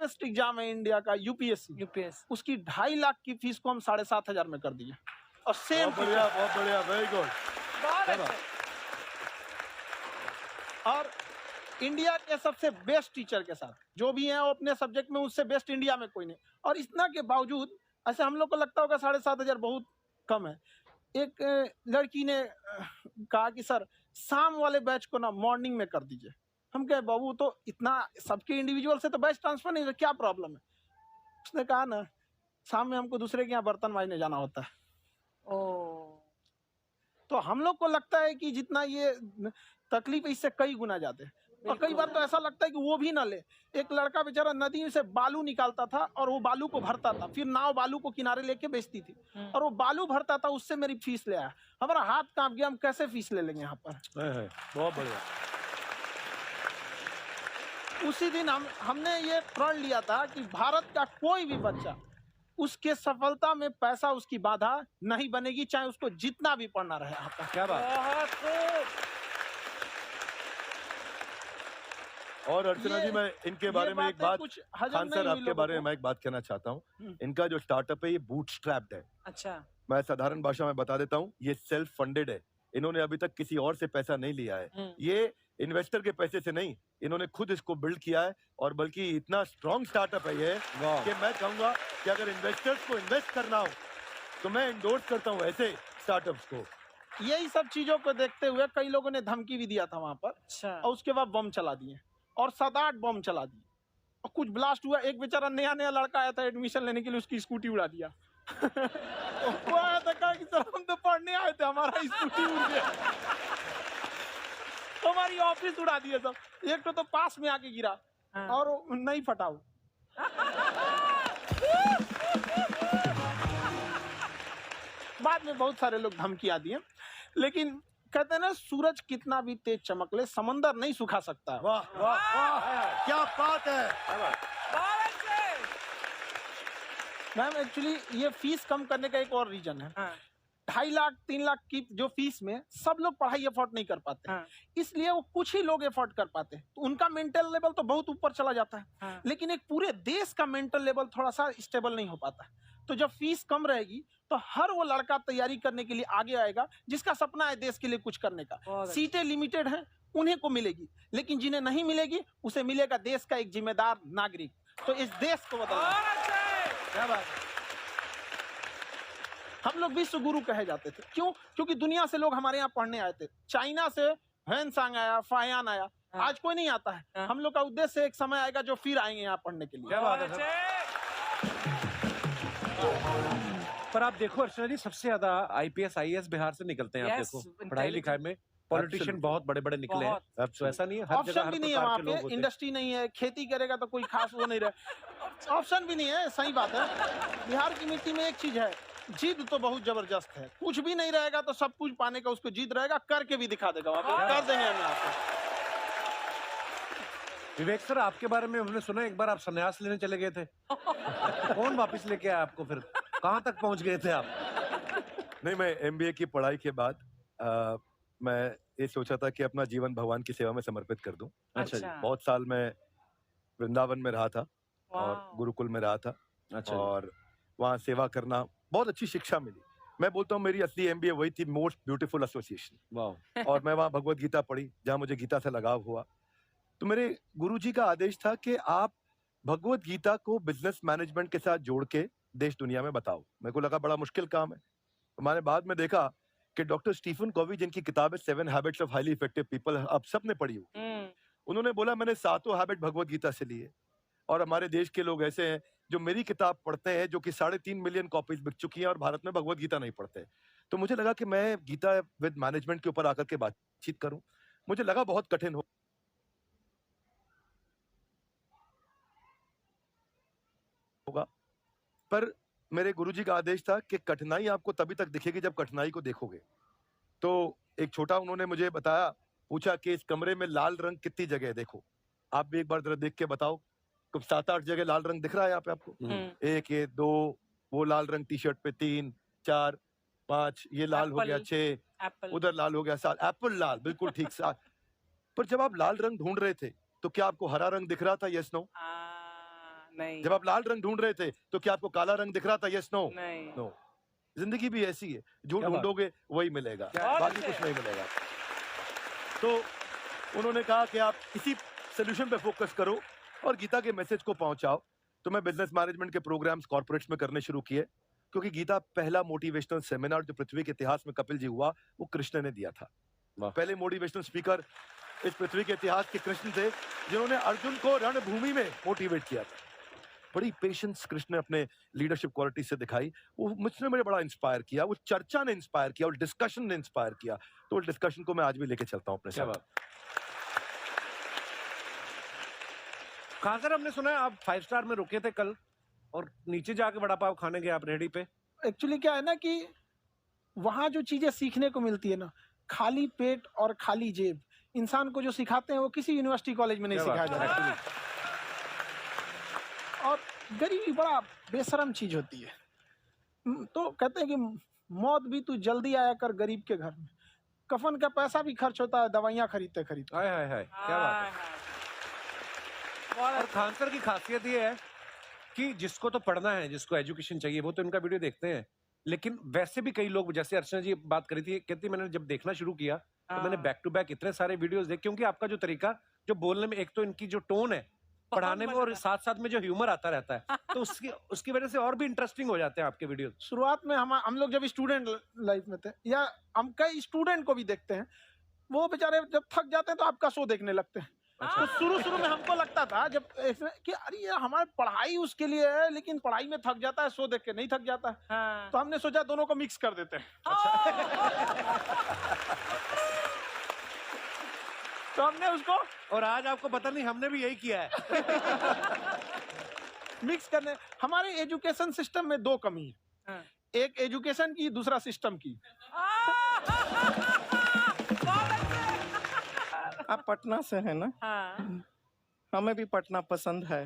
Toughest exam है India का UPSC, उसकी 2.5 लाख की फीस को हम 7,500 में कर दिए। और सेम बहुत बढ़िया, वेरी गुड। और इंडिया के सबसे बेस्ट टीचर के साथ जो भी हैं वो अपने सब्जेक्ट में उससे बेस्ट इंडिया में कोई नहीं। और इतना के बावजूद ऐसे हम लोग को लगता होगा 7,500 बहुत कम है। एक लड़की ने कहा कि सर शाम वाले बैच को ना मॉर्निंग में कर दीजिए। हम कहे बाबू तो इतना सबके इंडिविजुअल से तो बैच ट्रांसफर नहीं, क्या प्रॉब्लम है? उसने कहा ना शाम में हमको दूसरे के यहाँ बर्तन मांजने जाना होता है। तो हम लोग को लगता है कि जितना ये तकलीफ इससे कई गुना ज्यादा है। और कई बार तो ऐसा लगता है कि वो भी ना ले। एक लड़का बेचारा नदी से बालू निकालता था और वो बालू को भरता था, फिर नाव बालू को किनारे लेके बेचती थी और वो बालू भरता था, उससे मेरी फीस ले आया। हमारा हाथ कांप गया, हम कैसे फीस ले लेंगे यहाँ पर। बहुत बढ़िया। उसी दिन हमने ये प्रण लिया था कि भारत का कोई भी बच्चा उसके सफलता में पैसा उसकी बाधा नहीं बनेगी, चाहे उसको जितना भी पढ़ना रहे यहाँ पर। क्या बात। और अर्चना जी मैं इनके बारे में एक बात, खान सर आपके बारे में मैं एक बात कहना चाहता हूँ। इनका जो स्टार्टअप है ये बूटस्ट्रैप्ड है। अच्छा, मैं साधारण भाषा में बता देता हूँ, ये सेल्फ फंडेड है। इन्होंने अभी तक किसी और से पैसा नहीं लिया है, ये इन्वेस्टर के पैसे से नहीं, इन्होंने खुद इसको बिल्ड किया है। और बल्कि इतना स्ट्रॉन्ग स्टार्टअप है ये कि मैं कहूंगा कि अगर इन्वेस्टर्स को इन्वेस्ट करना हो तो मैं इंडोर्स करता हूँ ऐसे स्टार्टअप्स को। यही सब चीजों को देखते हुए कई लोगों ने धमकी भी दिया था वहां पर। अच्छा। और उसके बाद बम चला दिए और 7-8 बम चला दिए और कुछ ब्लास्ट हुआ। एक बेचारा नया लड़का आया था एडमिशन लेने के लिए, उसकी स्कूटी उड़ा दिया। वो आया था कहा कि सर हम तो पढ़ने आए थे, हमारा स्कूटी उड़ गया। हमारी ऑफिस उड़ा दिया सब। एक तो पास में आके गिरा और नहीं फटा वो। बाद में बहुत सारे लोग धमकियां दिए, लेकिन कहते हैं ना सूरज कितना भी तेज चमक ले समंदर नहीं सुखा सकता। वाह वाह वाह, क्या बात है। मैम एक्चुअली ये फीस कम करने का एक और रीजन है। 2.5 लाख 3 लाख की जो फीस में सब लोग पढ़ाई एफोर्ड नहीं कर पाते। इसलिए वो कुछ ही लोग एफोर्ड कर पाते हैं, तो उनका मेंटल लेवल तो बहुत ऊपर चला जाता है। लेकिन एक पूरे देश का मेंटल लेवल थोड़ा सा स्टेबल नहीं हो पाता। तो जब फीस कम रहेगी तो हर वो लड़का तैयारी करने के लिए आगे आएगा जिसका सपना है देश के लिए कुछ करने का। सीटें लिमिटेड हैं, उन्हें को मिलेगी, लेकिन जिन्हें नहीं मिलेगी उसे मिलेगा देश का एक जिम्मेदार नागरिक। तो इस देश को बदलना। क्या बात है। हम लोग विश्व गुरु कहे जाते थे, क्यों? क्योंकि दुनिया से लोग हमारे यहाँ पढ़ने आए थे। चाइना से ह्वेनसांग आया, फायान आया, आज कोई नहीं आता है। हम लोग का उद्देश्य एक समय आएगा जो फिर आएंगे यहाँ पढ़ने के लिए। क्या बात है। पर आप देखो अर्चना जी, सबसे ज्यादा आईपीएस आईएएस बिहार से निकलते हैं। आप देखो पढ़ाई लिखाई में पॉलिटिशियन बहुत बड़े बड़े निकले हैं। तो ऐसा नहीं है, हर जगह ऑप्शन भी नहीं है वहाँ पे, इंडस्ट्री नहीं है, खेती करेगा तो कोई खास वो नहीं रहे। ऑप्शन भी नहीं है, सही बात है। बिहार की मिट्टी में एक चीज है, जिद तो बहुत जबरदस्त है। कुछ भी नहीं रहेगा तो सब कुछ पाने का उसको जिद रहेगा, करके भी दिखा देगा। कर देंगे हम आपको। विवेक सर, आपके बारे में हमने सुना एक बार आप संन्यास लेने चले गए थे। कौन वापस लेके आया आपको? फिर कहाँ तक पहुंच गए थे आप? नहीं, मैं एमबीए की पढ़ाई के बाद मैं ये सोचा था कि अपना जीवन भगवान की सेवा में समर्पित कर दूं। अच्छा जी। बहुत साल मैं वृंदावन में रहा था और गुरुकुल में रहा था। अच्छा। और वहाँ सेवा करना, बहुत अच्छी शिक्षा मिली। मैं बोलता हूँ मेरी असली एमबीए वही थी, मोस्ट ब्यूटीफुल एसोसिएशन। वाह। और मैं वहाँ भगवत गीता पढ़ी, जहाँ मुझे गीता से लगाव हुआ। तो मेरे गुरुजी का आदेश था कि आप भगवत गीता को बिजनेस मैनेजमेंट के साथ जोड़ के देश दुनिया में बताओ। मेरे को लगा बड़ा मुश्किल काम है। तो मैंने बाद में देखा कि डॉक्टर स्टीफन कॉवी, जिनकी किताब है 7 habits of highly effective people, आप सबने पढ़ी होगी। उन्होंने बोला मैंने 7 हैबिट भगवत गीता से लिए। और हमारे देश के लोग ऐसे हैं जो मेरी किताब पढ़ते हैं, जो कि 3.5 मिलियन कॉपीज बिक चुकी हैं, और भारत में भगवत गीता नहीं पढ़ते। तो मुझे लगा कि मैं गीता विद मैनेजमेंट के ऊपर आकर के बातचीत करूं। मुझे लगा बहुत कठिन होगा, पर मेरे गुरुजी का आदेश था कि कठिनाई आपको तभी तक दिखेगी जब कठिनाई को देखोगे। तो एक छोटा उन्होंने मुझे बताया, पूछा कि इस कमरे में लाल रंग कितनी जगह है, देखो आप भी एक बार जरा देख के बताओ। तो 7-8 जगह लाल रंग दिख रहा है यहाँ पे आपको। 1 ये 2, वो लाल रंग टी शर्ट पे 3 4 5, ये लाल हो गया 6, उधर लाल हो गया 7, एप्पल लाल, बिल्कुल ठीक 7। पर जब आप लाल रंग ढूंढ रहे थे तो क्या आपको हरा रंग दिख रहा था? Yes no? नहीं जब आप लाल रंग ढूंढ रहे थे तो क्या आपको काला रंग दिख रहा था? Yes no? नहीं नो। जिंदगी भी ऐसी है, जो क्या बात? ढूंढोगे वही मिलेगा, क्या बाकी बात है? कुछ नहीं मिलेगा। तो उन्होंने कहा कि आप इसी सोल्यूशन पे फोकस करो और गीता के मैसेज को पहुंचाओ। तो मैं बिजनेस मैनेजमेंट के प्रोग्राम्स कॉर्पोरेट्स में करने शुरू किए, क्योंकि गीता पहला मोटिवेशनल सेमिनार जो पृथ्वी के इतिहास में कपिल जी हुआ, वो कृष्ण ने दिया था। वाह। पहले मोटिवेशनल स्पीकर इस पृथ्वी के इतिहास के कृष्ण थे, जिन्होंने अर्जुन को रणभूमि में मोटिवेट किया था। बड़ी पेशेंस कृष्ण ने अपने लीडरशिप क्वालिटी से दिखाई। वो मुझसे मुझे बड़ा इंस्पायर किया, वो चर्चा ने इंस्पायर किया और डिस्कशन ने इंस्पायर किया। तो उस डिस्कशन को मैं आज भी लेके चलता हूँ अपने क्या साथ। बात। कहाँ सर, हमने सुना है आप 5 स्टार में रुके थे कल और नीचे जाके वड़ा पाव खाने गए आप रेहड़ी पे। एक्चुअली क्या है ना कि वहाँ जो चीजें सीखने को मिलती है ना, खाली पेट और खाली जेब इंसान को जो सिखाते हैं वो किसी यूनिवर्सिटी कॉलेज में नहीं क्या सिखाया बात, जाता। actually। और गरीबी बड़ा बेशरम चीज होती है। तो कहते हैं कि मौत भी तू जल्दी आया कर गरीब के घर में। कफन का पैसा भी खर्च होता है दवाइयाँ खरीदते खरीदते। हाय हाय हाय, क्या बात है। और खान सर की खासियत ये है कि जिसको तो पढ़ना है, जिसको एजुकेशन चाहिए, वो तो इनका वीडियो देखते हैं। लेकिन वैसे भी कई लोग, जैसे अर्चना जी बात करी थी, कहती मैंने जब देखना शुरू किया तो मैंने बैक टू बैक इतने सारे वीडियोस देखे, क्योंकि आपका जो तरीका जो बोलने में, एक तो इनकी जो टोन है पढ़ाने में, और साथ साथ में जो ह्यूमर आता रहता है, तो उसकी वजह से और भी इंटरेस्टिंग हो जाते हैं आपके वीडियो। शुरुआत में हम लोग जब स्टूडेंट लाइफ में थे, या हम कई स्टूडेंट को भी देखते हैं, वो बेचारे जब थक जाते हैं तो आपका शो देखने लगते हैं। तो शुरू में हमको लगता था जब कि अरे ये हमारी पढ़ाई उसके लिए है, लेकिन पढ़ाई में थक जाता है, शो देख के नहीं थक जाता है। हाँ। तो हमने सोचा दोनों को मिक्स कर देते हैं। तो हमने उसको और आज आपको पता नहीं, हमने भी यही किया है। मिक्स करने। हमारे एजुकेशन सिस्टम में दो कमी है, हाँ। एक एजुकेशन की, दूसरा सिस्टम की। आप पटना से हैं ना? हाँ। हमें भी पटना पसंद है,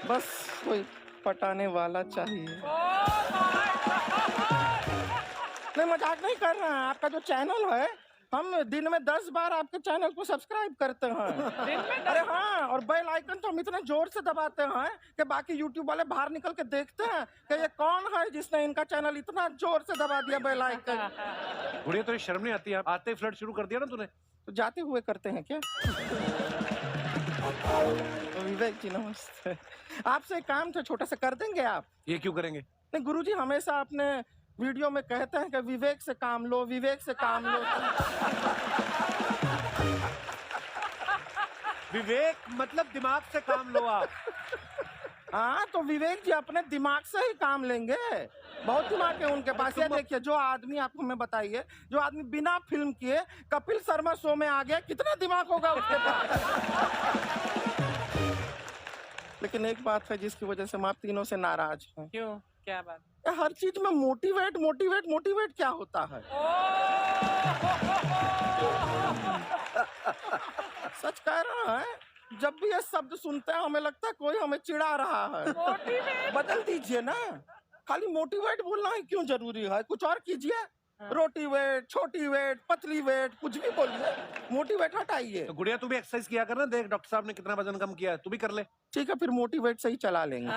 बस कोई पटाने वाला चाहिए। नहीं, मजाक नहीं कर रहे हैं। आपका जो चैनल है, हम दिन में 10 बार आपके चैनल को सब्सक्राइब करते हैं। अरे हाँ, और बेल आइकन तो हम इतना जोर से दबाते हैं कि बाकी यूट्यूब वाले बाहर निकल के देखते हैं कि ये कौन है जिसने इनका चैनल इतना जोर से दबा दिया बेल आइकन। गुड़िया, तो शर्म नहीं आती है? आते ही फ्लर्ट शुरू कर दिया ना तूने। तो जाते हुए करते हैं क्या? विवेक जी नमस्ते। आपसे एक काम था छोटा सा, कर देंगे आप? ये क्यों करेंगे? नहीं, गुरुजी हमेशा अपने वीडियो में कहते हैं कि विवेक से काम लो, विवेक से काम लो। विवेक मतलब दिमाग से काम लो आप। हाँ, तो विवेक जी अपने दिमाग से ही काम लेंगे। बहुत दिमाग है उनके पास। ये देखिए, जो आदमी, आप हमें बताइए, जो आदमी बिना फिल्म किए कपिल शर्मा शो में आ गया, कितना दिमाग होगा उसके पास? लेकिन एक बात है जिसकी वजह से हम आप तीनों से नाराज हैं। क्यों? क्या बात? हर चीज में मोटिवेट मोटिवेट मोटिवेट क्या होता है? सच कह रहा है, जब भी ये शब्द सुनते हैं हमें लगता है कोई हमें चिढ़ा रहा है। बदल दीजिए ना, खाली मोटिवेट बोलना ही क्यों जरूरी है? कुछ और कीजिए। रोटी वेट, छोटी वेट, पतली वेट, कुछ भी बोलिए, मोटिवेट हटाइए। तो गुड़िया, तू भी एक्सरसाइज किया कर ना, देख डॉक्टर साहब ने कितना वजन कम किया है, तू भी कर ले। ठीक है, फिर मोटिवेट से ही चला लेंगे।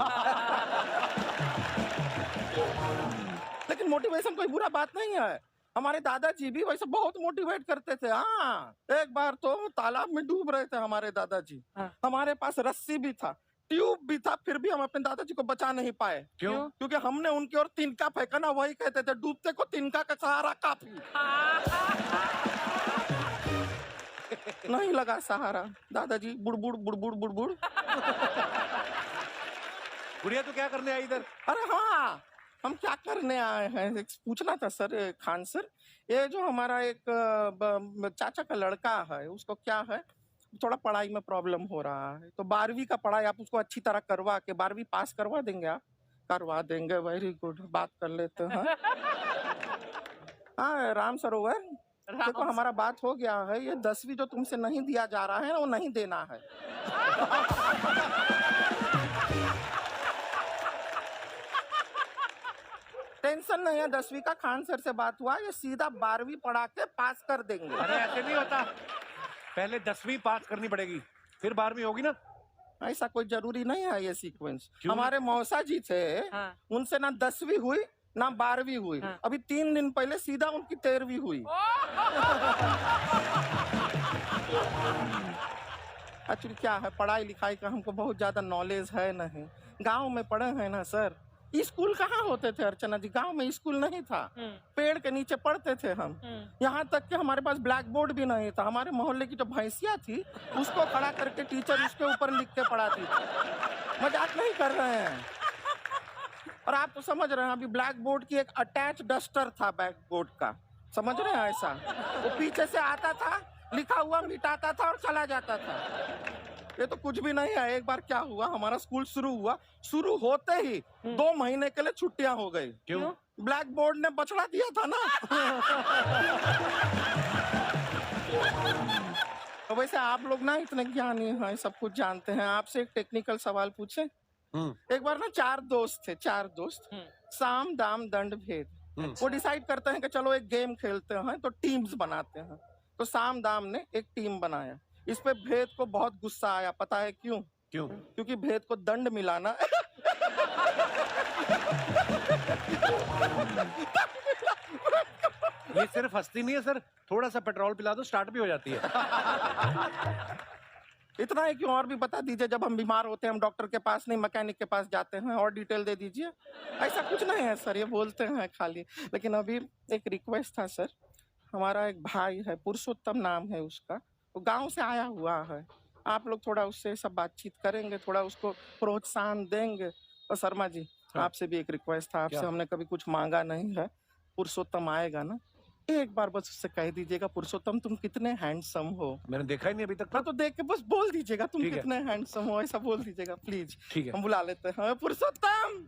लेकिन मोटिवेशन कोई बुरा बात नहीं है। हमारे दादाजी भी वैसे बहुत मोटिवेट करते थे। हाँ, एक बार तो तालाब में डूब रहे थे हमारे दादाजी। हमारे पास रस्सी भी था, ट्यूब भी था, फिर भी हम अपने दादाजी को बचा नहीं पाए। क्यों? क्योंकि हमने उनकी ओर तिनका फेंका ना, वही कहते थे डूबते को तिनका का सहारा काफी। नहीं लगा सहारा, दादाजी बुड़बुड़ बुड़बुड़ बुड़बुड़। गुड़िया, तू क्या करने आई इधर? अरे हाँ, हम क्या करने आए हैं एक पूछना था सर, खान सर। ये जो हमारा एक चाचा का लड़का है, उसको क्या है, थोड़ा पढ़ाई में प्रॉब्लम हो रहा है। तो 12वीं का पढ़ाई आप उसको अच्छी तरह करवा के 12वीं पास करवा देंगे आप? करवा देंगे, वेरी गुड, बात कर लेते हैं। हाँ, राम सरोवर, देखो हमारा बात हो गया है। ये 10वीं जो तुमसे नहीं दिया जा रहा है वो नहीं देना है। टेंशन नहीं है, 10वीं का खान सर से बात हुआ, ये सीधा 12वीं पढ़ा के पास कर देंगे। अरे ऐसे नहीं होता, पहले 10वीं पास करनी पड़ेगी, फिर 12वीं होगी ना। ऐसा कोई जरूरी नहीं है ये सीक्वेंस। क्यों? हमारे मौसा जी थे, हाँ। उनसे ना 10वीं हुई ना 12वीं हुई, हाँ। अभी 3 दिन पहले सीधा उनकी 13वीं हुई। एक्चुअली क्या है, पढ़ाई लिखाई का हमको बहुत ज्यादा नॉलेज है नहीं। गांव में पढ़े हैं ना सर। स्कूल कहाँ होते थे अर्चना जी, गांव में स्कूल नहीं था। पेड़ के नीचे पढ़ते थे हम। यहाँ तक कि हमारे पास ब्लैक बोर्ड भी नहीं था। हमारे मोहल्ले की जो भैंसिया थी उसको खड़ा करके टीचर उसके ऊपर लिख के पढ़ाती थी। मजाक नहीं कर रहे हैं। और आप तो समझ रहे हैं, अभी ब्लैक बोर्ड की एक अटैच डस्टर था ब्लैक बोर्ड का, समझ रहे हैं ऐसा। वो पीछे से आता था, लिखा हुआ मिटाता था और चला जाता था। ये तो कुछ भी नहीं है। एक बार क्या हुआ, हमारा स्कूल शुरू हुआ, शुरू होते ही 2 महीने के लिए छुट्टियां हो गई। क्यों? ब्लैक बोर्ड ने बछड़ा दिया था ना। तो वैसे आप लोग ना इतने ज्ञानी हैं, सब कुछ जानते हैं। आपसे एक टेक्निकल सवाल पूछे। एक बार ना 4 दोस्त थे, 4 दोस्त, साम दाम दंड भेद। वो डिसाइड करते हैं कि चलो एक गेम खेलते हैं, तो टीम्स बनाते हैं। तो साम दाम ने एक टीम बनाया। इस पे भेद को बहुत गुस्सा आया। पता है क्यों? क्यों? क्योंकि भेद को दंड मिलाना ये सिर्फ हंसती नहीं है सर, थोड़ा सा पेट्रोल पिला दो स्टार्ट भी हो जाती है। इतना है कि और भी बता दीजिए। जब हम बीमार होते हैं हम डॉक्टर के पास नहीं मैकेनिक के पास जाते हैं। और डिटेल दे दीजिए। ऐसा कुछ नहीं है सर, ये बोलते हैं खाली। लेकिन अभी एक रिक्वेस्ट था सर। हमारा एक भाई है, पुरुषोत्तम नाम है उसका, वो गांव से आया हुआ है। आप लोग थोड़ा उससे सब बातचीत करेंगे, थोड़ा उसको प्रोत्साहन देंगे। और शर्मा जी, हाँ। आपसे भी एक रिक्वेस्ट था। आपसे क्या? हमने कभी कुछ मांगा नहीं है। पुरुषोत्तम आएगा ना, एक बार बस उससे कह दीजिएगा, पुरुषोत्तम तुम कितने हैंडसम हो। मैंने देखा ही नहीं अभी तक। हाँ, तो देख के बस बोल दीजिएगा तुम ठीक है। कितने हैंडसम हो, ऐसा बोल दीजिएगा प्लीज। ठीक है। हम बुला लेते हैं पुरुषोत्तम।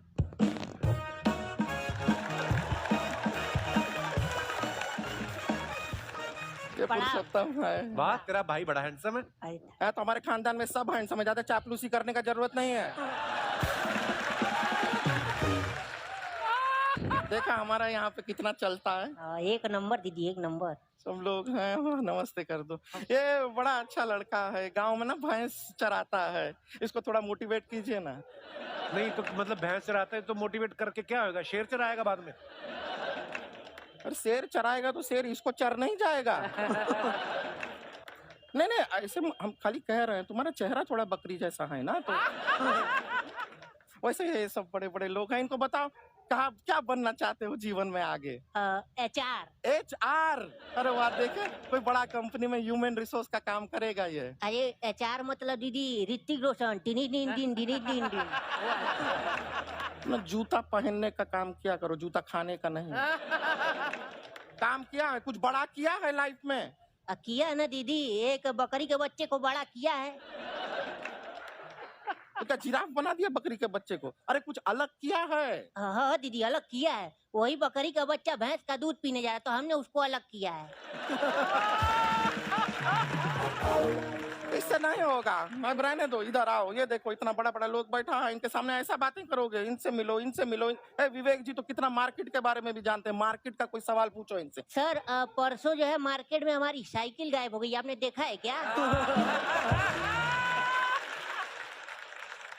ये पुरुषोत्तम है। वाह, तेरा भाई बड़ा हैंडसम है। है तो हमारे खानदान में सब हैंडसम है, ज्यादा चापलूसी करने का जरूरत नहीं है। देखा हमारा यहाँ पे कितना चलता है। एक नंबर दीदी, एक नंबर। सब लोग हैं, नमस्ते कर दो। ये बड़ा अच्छा लड़का है, गांव में ना भैंस चराता है। इसको थोड़ा मोटिवेट कीजिए ना। नहीं तो मतलब भैंस चराता है तो मोटिवेट करके क्या होगा? शेर चराएगा बाद में। अरे शेर चराएगा तो शेर इसको चर नहीं जाएगा। नहीं नहीं, ऐसे हम खाली कह रहे हैं, तुम्हारा चेहरा थोड़ा बकरी जैसा है ना, तो वैसे ये सब बड़े बड़े लोग हैं। इनको बताओ कहा क्या बनना चाहते हो जीवन में आगे? HR। HR। अरे वाह, देखे कोई बड़ा कंपनी में ह्यूमन रिसोर्स का काम करेगा ये। अरे HR मतलब दीदी Hrithik Roshan. Tiny tin tin tiny tin tin. ना जूता पहनने का काम किया करो, जूता खाने का नहीं। काम किया है, कुछ बड़ा किया है लाइफ में? किया है ना दीदी, एक बकरी के बच्चे को बड़ा किया है। तो क्या जिराफ बना दिया बकरी के बच्चे को? अरे कुछ अलग किया है। हाँ दीदी, अलग किया है। वही बकरी का बच्चा भैंस का दूध पीने जा रहा है, तो हमने उसको अलग किया है। इससे नहीं होगा। मैं रहने दो, इधर आओ। ये देखो इतना बड़ा बड़ा लोग बैठा है, इनके सामने ऐसा बातें करोगे? इनसे मिलो, इनसे मिलो। विवेक जी तो कितना मार्केट के बारे में भी जानते हैं। मार्केट का कोई सवाल पूछो इनसे। सर परसों जो है मार्केट में हमारी साइकिल गायब हो गई, आपने देखा है क्या?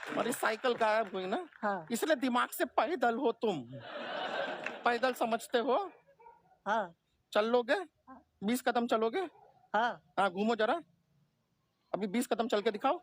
हमारी साइकिल गायब हुई ना, हाँ इसलिए दिमाग से पैदल हो तुम। पैदल समझते हो? हाँ चल लोगे? 20 कदम चलोगे? हाँ। हाँ, घूमो जरा। अभी 20 कदम चल के दिखाओ।